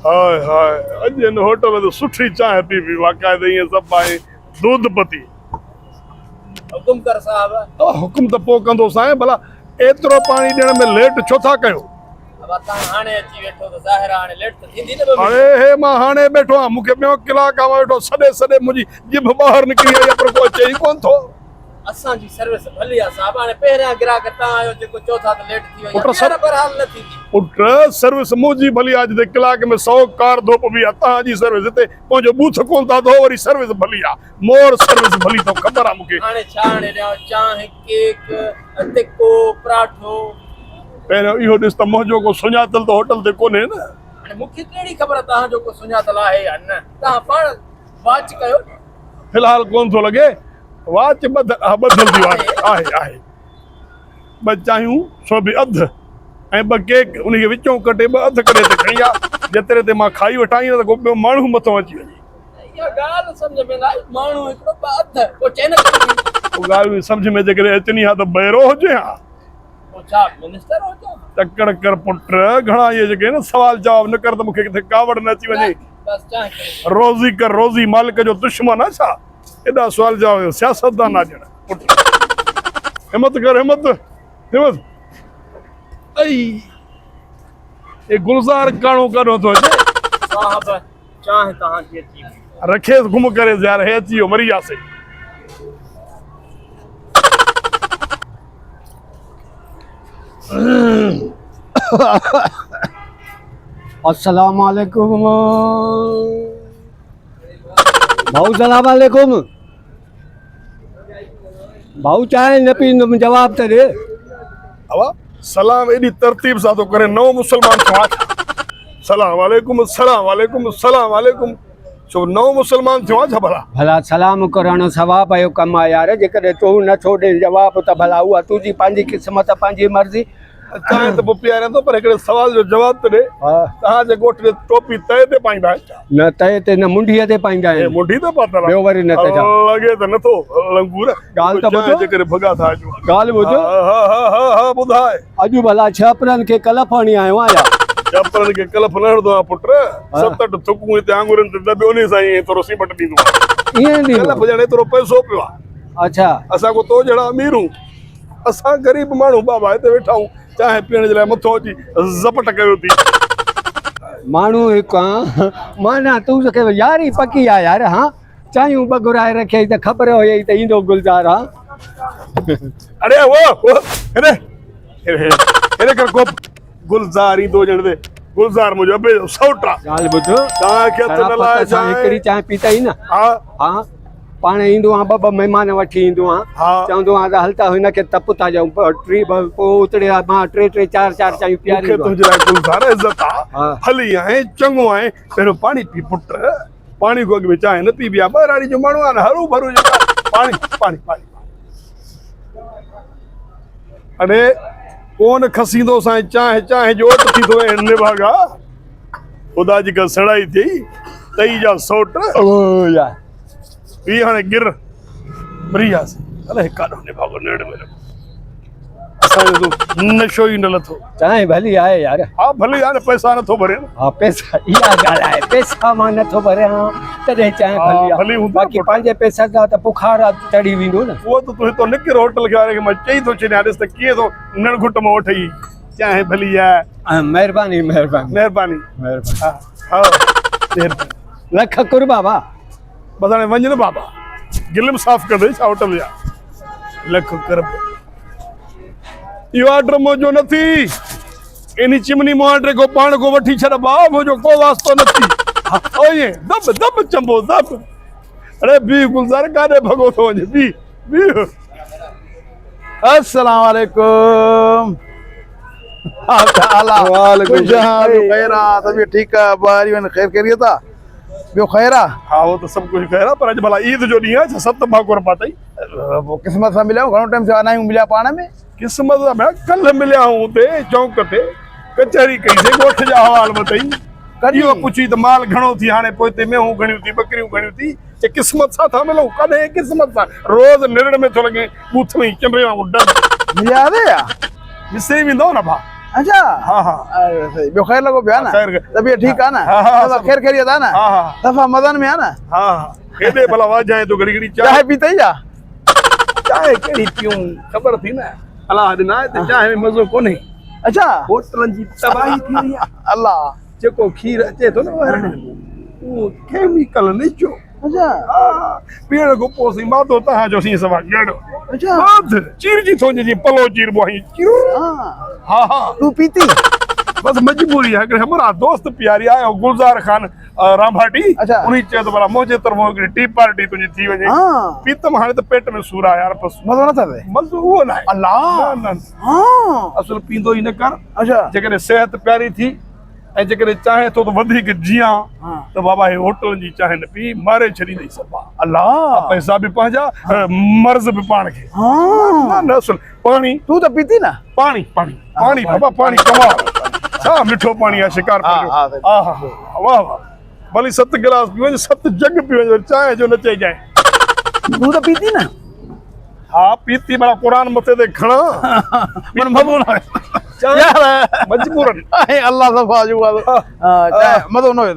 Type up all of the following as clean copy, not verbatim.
हाय हाय अज इन होटल में तो सुठी चाय पी पी वाक़ाइदा ये सब आए दूध पती हुकुम कर साहब। हुकुम तो पो कंदो साईं भला एतिरो पानी ॾियण में लेट छो था कयो? अब असां हाणे अची वेठो त ज़ाहिर हाणे लेट त थींदी न। अरे हे मां हाणे बैठो आहियां मूंखे ॿियो कलाक आवां वेठो सॾे सॾे मुंहिंजी जिभ ॿाहिरि निकिरी आई पर को चई कोन थो। असांजी सर्विस भली आहे साहब। हाणे पहिरियां ग्राहक तव्हां आहियो जेको चओ था त लेट थी वई पुट आहे बहरहाल न थींदी। पुट सर्विस मुंहिंजी भली आहे जिते कलाक में 100 कार धोप बि आहे तव्हांजी सर्विस हिते पंहिंजो बूथ कोन था धो वरी सर्विस भली आहे मोर सर्विस भली अथव ख़बर आहे मूंखे। हाणे छा हाणे ॾियां चांहि केक तिको पराठो। पहिरियों इहो ॾिस त मुंहिंजो को सुञातल त होटल ते कोन्हे न। हाणे मूंखे कहिड़ी ख़बर तव्हांजो को सुञातल आहे या न। तव्हां पाण वाच कयो। फिलहाल कोन थो लॻे वाच बदल थी आहे ॿ चांहियूं सो बि अधु ऐं ॿ केक उनखे विचों कटे ॿ अधु करे ते खणी आहे जेतिरे ते मां खाई वठां त को ॿियो माण्हू मथां अची वञे। इहा ॻाल्हि सम्झ में न आई। माण्हू हिकिड़ो ॿ अधु पोइ चए न ॻाल्हि सम्झ में जेकॾहिं अचनी आहे त बहिरो हुजे हा छा मिनिस्टर हो छा? टकड़ कर पुट घणा इहे जेके न सवाल जवाब न कर त मूंखे किथे कावड़ न अची वञे। बस चांहि कयो। रोज़ी कर रोज़ी मालिक जो दुश्मन आहे छा? एॾा सवाल जवाब सियासतदान आहे ॼण पुट। हिम्मत कर हिम्मत हिम्मत। ऐं ये गुलज़ार काणो कॾो थो अचे साहब चांहि तव्हांजी अची वई। रखेसि घुम करे यार हे अची वियो मरी वियासीं। अस्सलाम वालेकुम भाऊ। सलाम वालेकुम भाऊ। चाय न पींदुमि जवाब त दे। अवा सलाम एडी तरतीब सां तो करे नओ मुसलमान थियो आहे। सलाम वालेकुम सलाम वालेकुम सलाम वालेकुम छो नओ मुसलमान थियो आहे छा भला? भला सलाम करण सवाब जो कमु आहे यार। जेकॾहिं तूं नथो ॾे जवाब त भला उहा तुंहिंजी पंहिंजी क़िस्मत पंहिंजी मर्ज़ी। चाहे तो पीआरे तो पर हिकिड़े सवाल जो जवाब त ॾे। तव्हांजे ॻोठ में टोपी तए ते पाईंदा आहिनि छा? न तए ते न मुंडीअ ते पाईंदा आहिनि। मुंडी त पातल ॿियो वरी न त छा? लॻे त नथो लंगूर। ॻाल्हि त ॿुधो। जे करे भॻा था अचो। ॻाल्हि ॿुधो। हा ॿुधाए। अॼु भला 6 अप्रैल खे कल्ह खणी आयो आहियां। 6 अप्रैल खे कल्ह फलणदो आहे पुट। 7-8 थुकूं हिते आंगुरनि ते दॿियो नी साईं थोरो सीमट ॾींदो आहे। ईअं ॾींदो कल्ह भॼण एतिरो पैसो पियो आहे। अच्छा असां को तो जहिड़ा अमीरूं असां ग़रीब माण्हू बाबा हिते वेठा आहियूं चांहि पीअण जे लाइ मथो अची ज़पट कयो थी। माण्हू हिकु आहे माना तूं यारी पकी आहे यार। हा चांहियूं ॿ घुराए रखियई त ख़बर हुई त ईंदो गुलज़ार आहे। अरे वो हेरे कर को गुलज़ार ईंदो ॼण ते गुलज़ार मुंहिंजो अबे सौट आहे। ॻाल्हि ॿुधो। तव्हांखे हथ न लाए हिकिड़ी चांहि पीतई न। हा हा पाण ईंदो आहे 2 महिमान वठी ईंदो आहे। चवंदो आहे त हलता हिनखे तप था ॾियूं पोइ उतरे मां 3-3 4-4 चांहियूं पीआरींदो आहे। तुंहिंजे लाइ गुलज़ार इज़त आहे हली आहे चङो आहे। पहिरियों पाणी पी पुट पाणी को अॻु में चांहि न पी बि आहे ॿाहिराड़ी जो माण्हू आहे न हरू भरू पाणी पाणी पाणी। अरे कोन खसींदो साईं चांहि चांहि जो ओट थी थो वञे निभागा ख़ुदा जी का सड़ाई थी तई जा सोट पी हाणे गिर मरी वियासीं। अलाए काॾो निभागो नेड़ में असांजो तो नशो ई न लथो। चांहि भली आहे यार। हा भले यार पैसा नथो भरे न। हा पैसा इहा ॻाल्हि आहे। पैसा मां नथो भरियां तॾहिं चांहि भली आहे। बाक़ी पंहिंजे पैसा सां त बुखार चढ़ी वेंदो न। उहो त तूं हितो निकिर होटल खे वारे खे मां चई थो छॾियां ॾिस त कीअं थो नड़ घुट मां वठई चांहि भली आहे। महिरबानी महिरबानी महिरबानी महिरबानी। हा महिरबानी लख कुर्बा बा। बस हाणे वञ न बाबा गिलम साफ़ कंदे छा होटल जा लख कर। इहो ऑर्डर मुंहिंजो न थी इन चिमनी मां ऑर्डर को पाण को वठी छॾ भाउ मुंहिंजो को वास्तो न थी। ओए दब दब चंबो दब। अरे बी गुलज़ार काॾे भॻो थो वञे बी। अस्सलाम वालेकुम। वालेकुम खैरा तबीयत ठीक है बारी वन खैर खैरियत आ बियो खैरा। हाँ वो तो सब कुछ खैर पर अज भला ईद जो ॾींहुं आहे 7 भाकुर पातई वो किस्मत सां मिलिया घणो टाइम से आना ही मिलिया पाण में। किस्मत सां मैं कल मिलिया हूं ते चौक ते कचहरी कई से गोठ जा हवाल बताई कॾहिं पुछी त माल घणो थी हाणे पोइ ते मेहूं घणियूं थी बकरियूं घणियूं थी ये किस्मत सां था मिलूं कॾहिं किस्मत सां रोज़ निरण में थो लॻे बूथ में चंबे वांगुरु डर मिलिया वे या विसरी वेंदो न भा अच्छा हाँ हाँ अरे सही ॿियो ख़ैर लॻो पियो आहे ख़ैर न तबियत ठीकु आहे न हाँ, हाँ, सफ़ा सब- ख़ैर ख़ैरियत आहे न हाँ हाँ सफ़ा मदन में आहे न हाँ हाँ हेॾे भला वाजाए तो घड़ी घड़ी चांहि पीतई छा चांहि कहिड़ी पियूं ख़बर थी न अलाह ॾिना आहे त चांहि में मज़ो कोन्हे अच्छा होटलनि जी तबाही थी वई आहे अल्लाह जेको खीर अचे थो न उहो केमिकल निचो अच्छा पीअण खां पोइ सी माधो तव्हांजो सी सवा ॼण अच्छा बस चीरजी थो वञे जीअं पलो चीरबो आहे हाँ हा हा तूं पीती बस मजबूरी है हिकिड़े हमारा दोस्त प्यारी आयो गुलजार खान रामभाटी अच्छा। उन्हीं चयो त भला मुंहिंजे तरफ़ो हिकिड़ी टी पार्टी तुंहिंजी थी वञे हाँ पीतम हाणे त पेट में सूर आहे यार बस मज़ो नथा थिए मज़ो उहो न आहे अल्लाह न न हाँ असुल पींदो ई न कर अच्छा जेकॾहिं सिहत प्यारी थी ऐं जेकॾहिं चाहे थो त वधीक जियां हाँ त बाबा हे होटलनि जी चांहि न पी मारे छॾींदई सभा अल्लाह पैसा बि पंहिंजा मर्ज़ बि पाण खे हाँ न असुल पाणी तूं त पीती न पाणी पाणी पाणी बाबा पाणी कमाल छा मिठो पाणी आहे शिकार हाँ, जो हाँ, हा हा वाह वाह भली 7 गिलास पी वञे 7 जग पी वञे चांहि जो न चइजांइ तूं त पीती न हा पीती माना क़ुरान मथे ते खणा मन मज़ो न चांहि यार मजबूरन ऐं अल्लाह सफ़ा जो मज़ो न हुयो त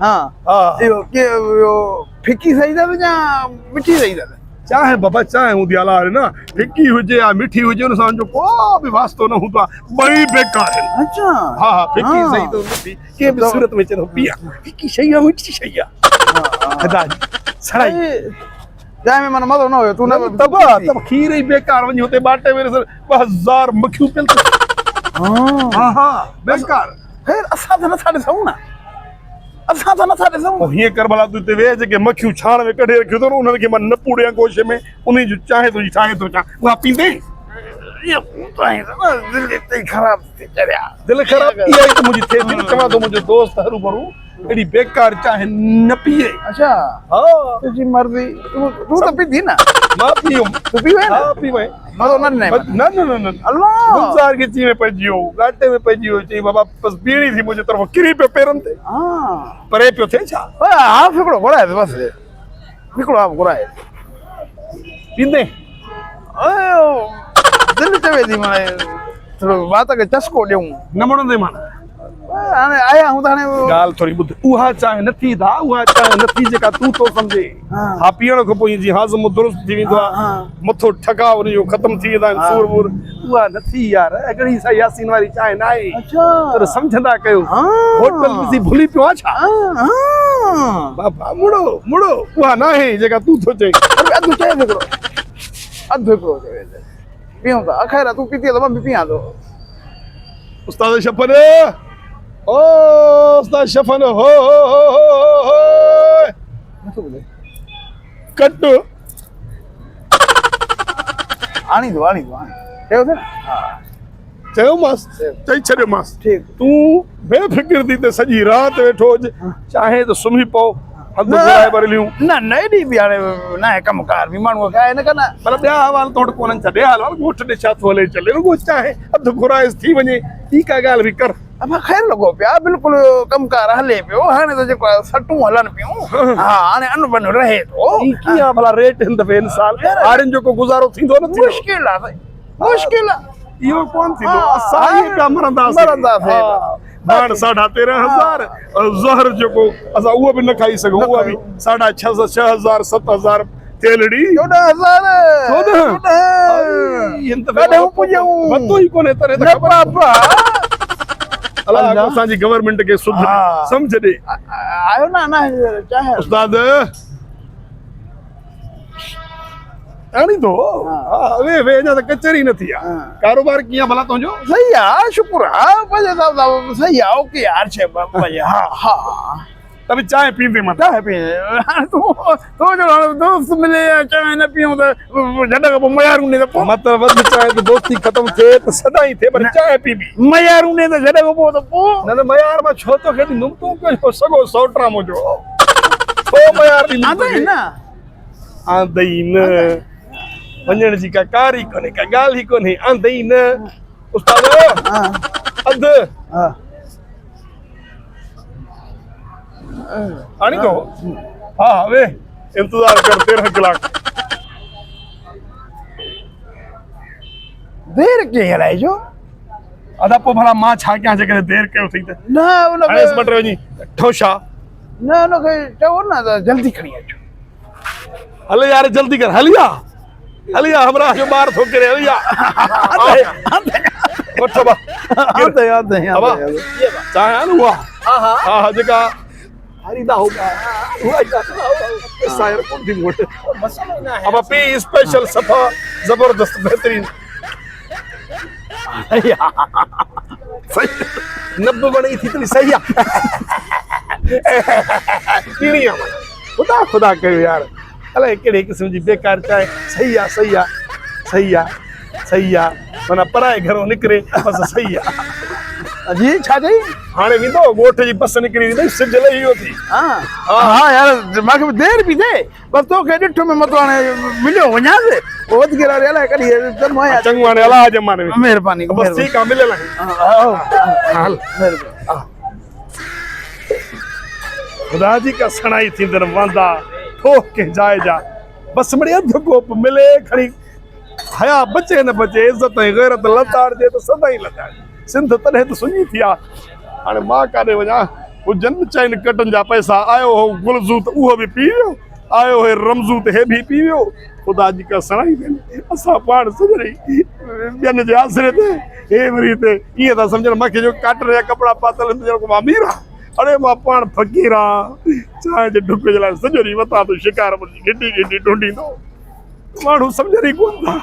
हाँ हा इहो फिकी सही अथव या मिठी सही अथव चाहे बाबा चाहे हूंदी आहे अलाह न फिकी हुजे या मिठी हुजे हुन सां जो को बि वास्तो न हूंदो आहे ॿई बेकार आहिनि अच्छा हा हा फिकी हाँ। सही तो मिठी के बि सूरत में चए पिया फिकी शइ आहे मिठी शइ आहे खदा सड़ाई चांहि में मन मज़ो न हुयो तूं न तब खीर ई बेकार वञी हुते बाटे में 2000 मखियूं पियल हा हा बेकार ख़ैर असां त नथा ॾिसूं न असां त नथा ॾिसूं हीअं कर भला तूं हिते वेह जेके मखियूं छाण में कढे रखियो अथऊं उन्हनि खे मां न पूड़ियां कोश में उन जी चांहि तुंहिंजी ठाहे थो अचां उहा पींदे दिलि ख़राब थी चरिया दिलि ख़राब इहा ई त मुंहिंजी थिए थी न चवां थो मुंहिंजो दोस्त हरू भरू अहिड़ी बेकार चांहि न पीए अच्छा हा तुंहिंजी मर्ज़ी तूं त पीती न मां पियुमि तूं पी वई हा न पी वई मज़ो न ॾिनई न न न न अल्लाह गुलज़ार खे ची में पइजी वियो घाटे में पइजी वियो चई बाबा बसि बीड़ी थी मुंहिंजे तरफ़ किरी पियो पेरनि ते हाँ परे पियो थिए छा हाफ हिकिड़ो घुराए बसि हिकिड़ो हाफ घुराए पींदे दिलि चवे थी माने थोरो वात खे चस्को ॾियूं न वणंदे माना हाणे आया आहियूं त हाणे ॻाल्हि थोरी ॿुध उहा चांहि नथी दा उहा चांहि नथी जेका तूं थो सम्झे हाँ। हा पीअण खां पोइ जीअं हाज़मो दुरुस्त थी वेंदो आहे हाँ। मथो ठकाव उनजो ख़तम थी वेंदा आहिनि सूर वूर उहा नथी यार अहिड़ी सा यासीन वारी चांहि न आहे अच्छा पर सम्झंदा कयो हाँ। होटल ॾिसी भुली पियो आहे छा हाँ बाबा मुड़ो मुड़ो उहा न आहे जेका तूं थो चए अधु चए हिकिड़ो अधु हिकिड़ो चवे पियूं था ख़ैर तूं पीती त मां बि पियां थो उस्ताद शफन ओ उस्ताद शफन हो नथो ॿुधे कट आणी थो चयो थिए न हा चयोमांसि चई छॾियोमांसि ठीकु तूं बेफ़िक्र थी त सॼी राति वेठो हुजे चाहे त सुम्ही पओ हंधि न। घुराए भरलियूं न न एॾी बि हाणे न आहे कमकार बि माण्हूअ खे आहे न कन पर ॿिया अहवाल तोड़ कोन्हनि छा ॿिया अहवाल ॻोठ ॾे छा थो हले चले रुॻो चाहे अधु घुराए थी वञे ॿी का ॻाल्हि बि कर अमा ख़ैर लॻो पिया बिल्कुलु कमकार हले पियो हाणे त जेको आहे सटूं हलनि पियूं हा हाणे अनबन रहे थो ई कीअं आहे भला रेट हिन दफ़े हिन साल हारियुनि जो को गुज़ारो थींदो न थींदो मुश्किल आहे साईं मुश्किल आहे इहो कोन थींदो हा, असां ई पिया मरंदासीं मरंदासीं। हा, बाण 13,500 ज़हर जेको असां उहो बि न खाई सघूं उहा बि 6,500 6,000 7,000 तेलड़ी 14,000 कॾहिं पुॼूं वतो ई कोन्हे तरे त न ख़बर पापा अलाह असांजी गवर्नमेंट खे सुध हा। समझ ॾे आयो न चाहे उस्ताद आणी थो हा वे वे अञा त कचहरी न थी आहे हा। कारोबार कीअं भला तुंहिंजो सही आहे शुक्र आहे पंहिंजे हिसाब सां सही आहे ओके यार छे भई हा हा त बि चांहि पींदे मां चाहे पी हाणे तूं जो हाणे दोस्त मिले या चांहि न पियूं त जॾहिं खां पोइ मयारूं ने त पोइ मतिलबु वधि चांहि त दोस्ती ख़तम थिए त सदाईं थिए पर चांहि पीबी मयारूं ने त जॾहिं खां पोइ त पोइ न न मयार मां छो थो खेॾींदुमि तूं कयो सॻो सौटरा मुंहिंजो छो मयार आंदई न आंदई न वञण जी का कारी कोन्हे का ॻाल्हि ई कोन्हे आंदई न उस्ताद हा अधु हा आणी थो हा वे इंतज़ार कर 13 कलाक देर कीअं हलाए जो अदा पोइ भला मां छा कयां जेकॾहिं देरि कयो अथई त न उनखे हाणे मटे वञी ठोशा न उनखे चओ न त जल्दी खणी अचो हले यार जल्दी कर हलिया हमरा जो ॿार थो करे हलिया वठो बा अबा चाहे आहे न उहा हाँ हाँ हा जेका हरीदा होगा उहा पैसा यार कोन थी मूं वटि मसलो ही ना है अब पी स्पेशल सफ़ा जबरदस्त बेहतरीन सही नब बणी थी तो सही आहे खुदा कयो यार अलाए कहिड़े क़िस्म जी बेकार चाहे सही आहे माना पराए घरों निकिरे बस सही आहे जी छा चई हाणे वेंदो ॻोठ जी बस निकिरी वेंदी सिज लही वियो थी हाँ यार मूंखे बि देरि बि थिए बस तोखे ॾिठो में मतो हाणे मिलियो वञासि पोइ वधीक अलाए कॾहिं चङो आहे चङो हाणे अलाह ज़माने में महिरबानी बस ठीकु आहे मिलियल हल खुदा जी का सणाई थींदड़ वांदा ठोक के जाए जा बस मिड़ी अधु कोप मिले खणी हया बचे न बचे इज्जत ऐं गैरत लताड़जे त सदाई लताड़जे सिंध तॾहिं त सुञी थी आहे हाणे मां काॾे वञा हुजनि चइनि कटनि जा पैसा आयो हो गुलज़ू त उहो बि पी वियो आयो हे रमज़ू त हे बि पी वियो खुदा जी का सणाई अथनि असां पाण सॼी ॿियनि जे आसिरे ते हे वरी हिते ईअं था सम्झनि मूंखे जो काटर जा कपिड़ा पातल मां अमीर आहियां अरे मां पाण फ़क़ीर आहियां चांहि जे डुक जे लाइ सॼो ॾींहुं वतां थो शिकार गिटी गिटी ढूंढींदो माण्हू सम्झनि ई कोन था